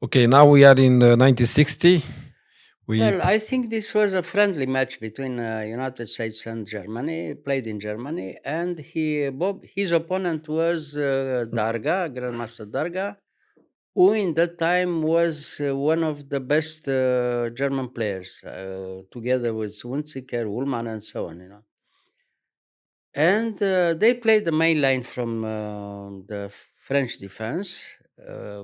Okay, now we are in 1960. Well, I think this was a friendly match between United States and Germany, played in Germany, and his opponent was Darga, Grandmaster Darga, who in that time was one of the best German players, together with Hunziker, Ullmann, and so on. And they played the main line from the French defense.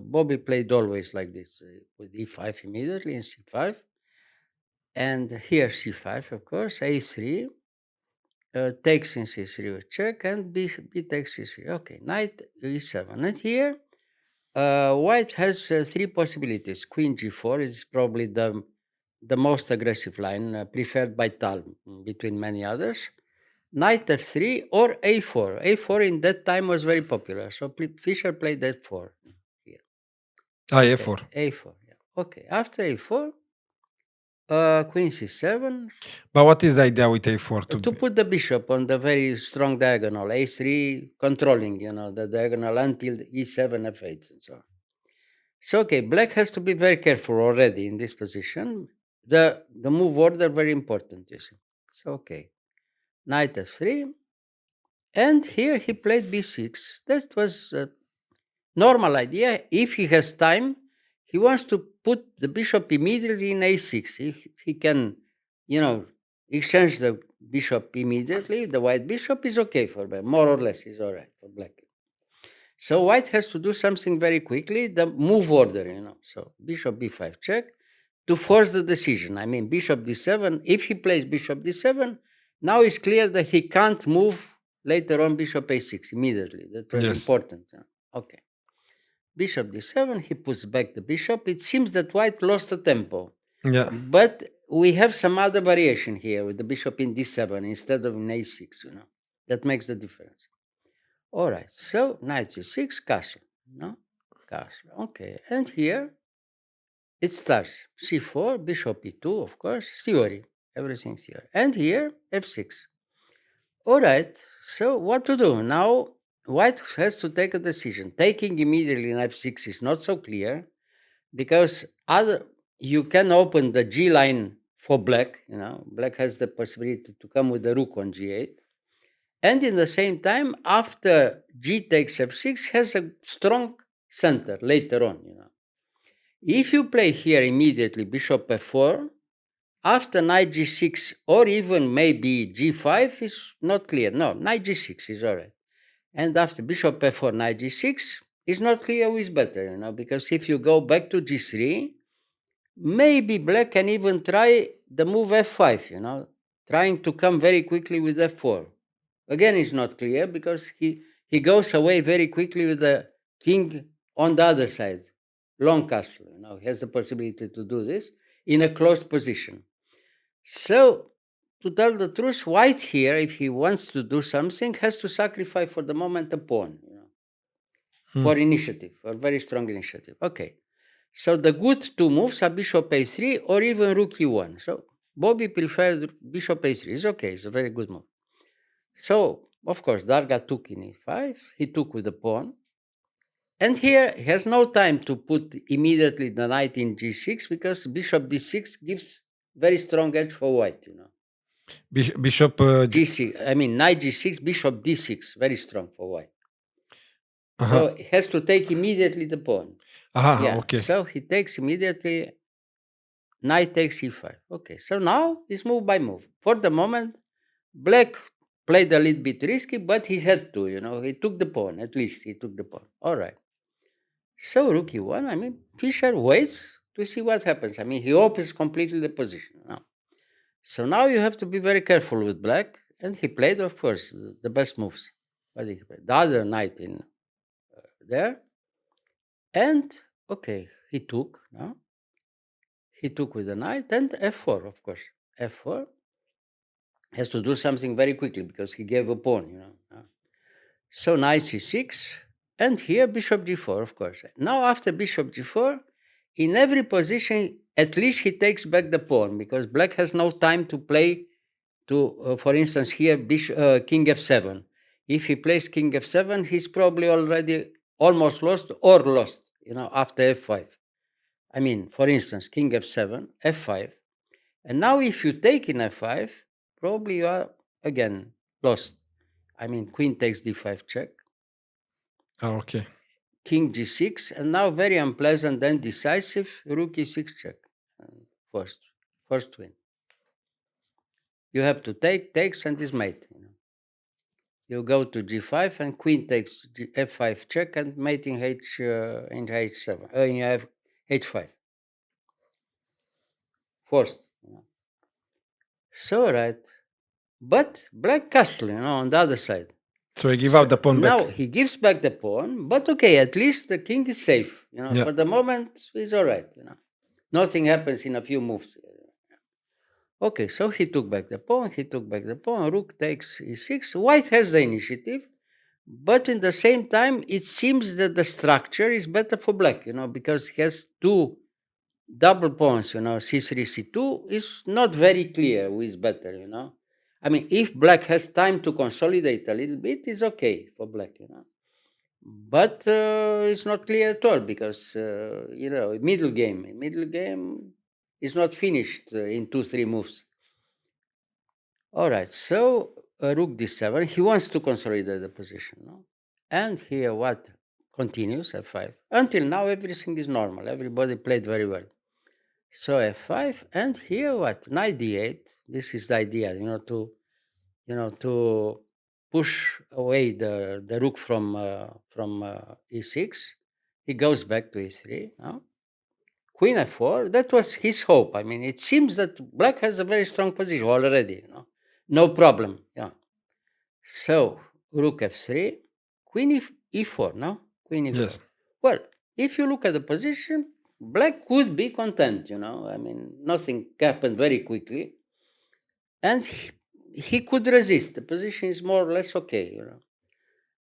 Bobby played always like this, with e5 immediately in c5. And here c5, of course, a3, takes in c3 with check, and b takes c3. Okay, knight e7. And here, white has three possibilities. Queen g4 is probably the most aggressive line, preferred by Tal between many others. Knight f3 or a4. A4 in that time was very popular, so Fischer played f4 here. Okay, A4. a4. Yeah. Okay, after a4, queen c7. But what is the idea with A4? To put the bishop on the very strong diagonal, a3 controlling, the diagonal until e7, f8, and so on. So, okay, black has to be very careful already in this position. The move order very important, you see. So, okay, knight f3, and here he played b6. That was a normal idea. If he has time, he wants to put the bishop immediately in a6. If he can, exchange the bishop immediately, the white bishop is okay for black, more or less is all right for black. So white has to do something very quickly, the move order, So bishop b5 check to force the decision. I mean, bishop d7, if he plays bishop d7, now it's clear that he can't move later on bishop a6 immediately. That was important. Okay. Bishop d7, he puts back the bishop. It seems that white lost the tempo. Yeah. But we have some other variation here with the bishop in d7 instead of in a6, That makes the difference. All right, so knight c6, castle, Castle, okay. And here, it starts c4, bishop e2, of course, theory, everything theory. And here, f6. All right, so what to do? Now, white has to take a decision. Taking immediately in f6 is not so clear, because you can open the g line for black, Black has the possibility to come with the rook on g8. And in the same time, after g takes f6, has a strong center later on, If you play here immediately bishop f4, after knight g6 or even maybe g5 is not clear. No, knight g6 is all right. And after bishop f4, knight g6 is not clear who is better, because if you go back to g3, maybe black can even try the move f5, trying to come very quickly with f4. Again, it's not clear because he goes away very quickly with the king on the other side, long castle. He has the possibility to do this in a closed position. So, to tell the truth, white here, if he wants to do something, has to sacrifice for the moment a pawn, for initiative, for very strong initiative. Okay. So the good two moves are bishop a3 or even rook e1. So Bobby preferred bishop a3. It's okay. It's a very good move. So, of course, Darga took in e5. He took with the pawn. And here he has no time to put immediately the knight in g6 because bishop d6 gives very strong edge for white, Bishop g6. I mean, knight g6, bishop d6, very strong for white. So he has to take immediately the pawn. Okay. So he takes immediately, knight takes e5. Okay, so now it's move by move. For the moment, black played a little bit risky, but he had to, he took the pawn, at least he took the pawn. All right. So rook e1, I mean, Fischer waits to see what happens. I mean, he opens completely the position now. So now you have to be very careful with black, and he played, of course, the best moves. What did he play? The other knight in there. And, okay, he took, no? He took with the knight and f4, of course. f4 has to do something very quickly because he gave a pawn, So knight c6, and here bishop g4, of course. Now after bishop g4, in every position, at least he takes back the pawn because black has no time to play to, for instance, here king f7. If he plays king f7, he's probably already almost lost or lost, after f5. I mean, for instance, king f7, f5. And now if you take in f5, probably you are, again, lost. I mean, queen takes d5 check. Oh, okay. King g6, and now very unpleasant and decisive, rook e6 check. First win. You have to takes, and is mate. You go to g5, and queen takes f5 check, and mate in h7, in h5. Forced. So, right. But black castle, on the other side. So he give out the pawn Now back. he gives back the pawn, but okay, at least the king is safe. Yeah. For the moment, it's all right. Nothing happens in a few moves. Okay, so he took back the pawn, rook takes e6. White has the initiative, but in the same time, it seems that the structure is better for black, because he has two double pawns, c3, c2 is not very clear who is better, I mean, if black has time to consolidate a little bit, it's okay for black, But it's not clear at all because, middle game is not finished in 2-3 moves. All right, so rook d7, he wants to consolidate the position, no? And here what continues, f5. Until now, everything is normal. Everybody played very well. So f5, and here what? Knight d8. This is the idea, to push away the rook from e6. He goes back to e3. No? Queen f4. That was his hope. I mean, it seems that black has a very strong position already. No problem. Yeah. So rook f3, queen e4. No, queen e4. Yes. Well, if you look at the position, black could be content, I mean, nothing happened very quickly. And he could resist. The position is more or less okay,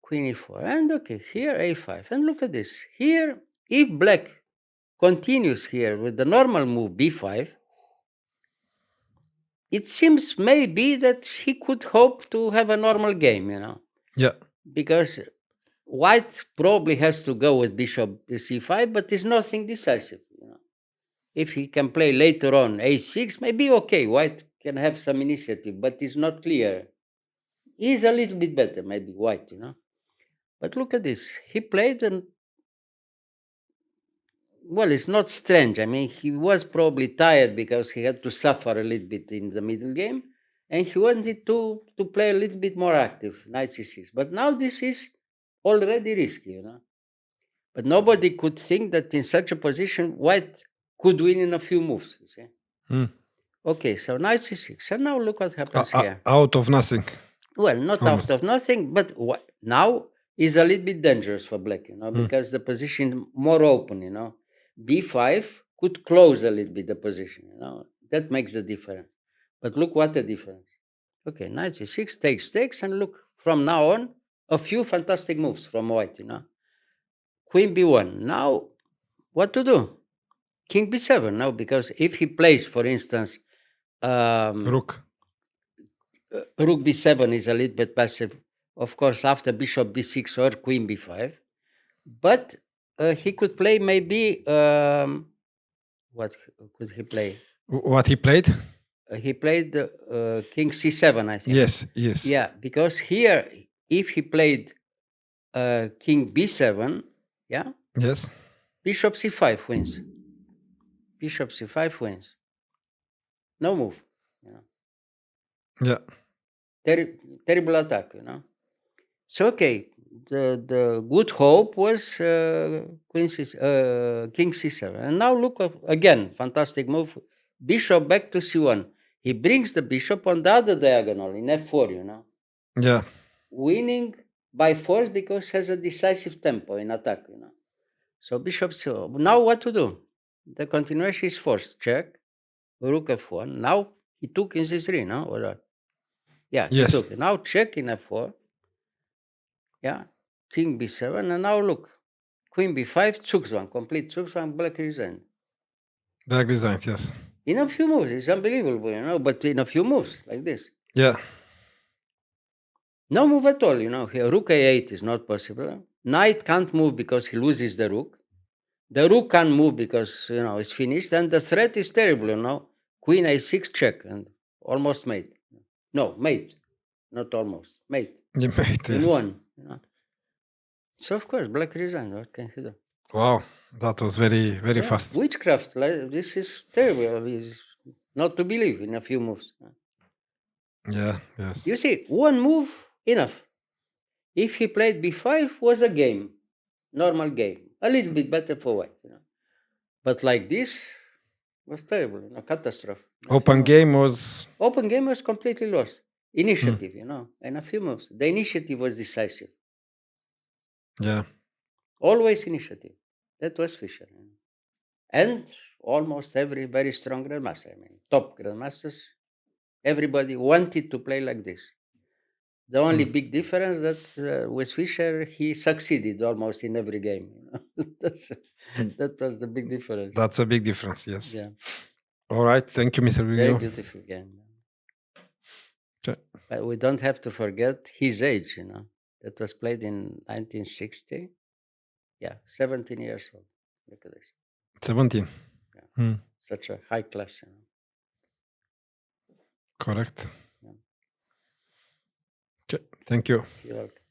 Queen e4. And okay, here a5. And look at this. Here, if black continues here with the normal move b5, it seems maybe that he could hope to have a normal game, Yeah. Because white probably has to go with bishop c5, but it's nothing decisive. If he can play later on a6, maybe okay, white can have some initiative, but it's not clear. He's a little bit better, maybe white, But look at this. He played, and well, it's not strange. I mean, he was probably tired because he had to suffer a little bit in the middle game, and he wanted to play a little bit more active, knight c6. But now this is already risky, But nobody could think that in such a position, white could win in a few moves. You see? Okay, so knight c6. And now look what happens here. Out of nothing. Well, not Almost. out of nothing, but now is a little bit dangerous for black, because the position more open, b5 could close a little bit the position, that makes the difference. But look what the difference. Okay, knight c6 takes, and look, from now on, a few fantastic moves from white, Queen b1. Now, what to do? King b7 now, because if he plays, for instance, Rook. rook b7 is a little bit passive, of course, after bishop d6 or queen b5. But he could play maybe, what could he play? What he played? He played king c7, I think. Yes. Yeah, because here, if he played king b7, yeah? Yes. Bishop c5 wins. Bishop c5 wins. No move. Yeah. Terrible attack, So, okay, the good hope was king c7. And now look, again, fantastic move. Bishop back to c1. He brings the bishop on the other diagonal in f4, Yeah. winning by force because has a decisive tempo in attack, So bishop c1. Now what to do? The continuation is force. Check. Rook f1. Now he took in c3, no? Or, yeah, he Yes. took. Now check in f4. Yeah, king b7, and now look, queen b5, Zugzwang, complete Zugzwang, black resigned. Black resigned, yes. In a few moves, it's unbelievable, but in a few moves, like this. Yeah. No move at all, here rook a8 is not possible. Knight can't move because he loses the rook. The rook can't move because, it's finished. And the threat is terrible, Queen a6 check and almost mate. No, mate. Not almost. Mate. You made In yes. one. So, of course, black resigned. What can he do? Wow, that was very fast. Witchcraft. This is terrible. It's not to believe in a few moves. Yeah, yes. You see, one move, enough. If he played b5, was a game. Normal game. A little bit better for white. But like this, was terrible. Catastrophe. Open game was Open game was completely lost. Initiative, and a few moves. The initiative was decisive. yeah. Always initiative. That was Fischer. And almost every very strong grandmaster. Top grandmasters, everybody wanted to play like this. The only big difference that with Fischer, he succeeded almost in every game. That was the big difference. That's a big difference, yes. Yeah. All right, thank you, Mr. Very Gheorghiu. beautiful game. Okay. But we don't have to forget his age, That was played in 1960. Yeah, 17 years old. Look at this. 17. Yeah. Such a high class, Correct. Yeah. Okay, thank you. You're welcome.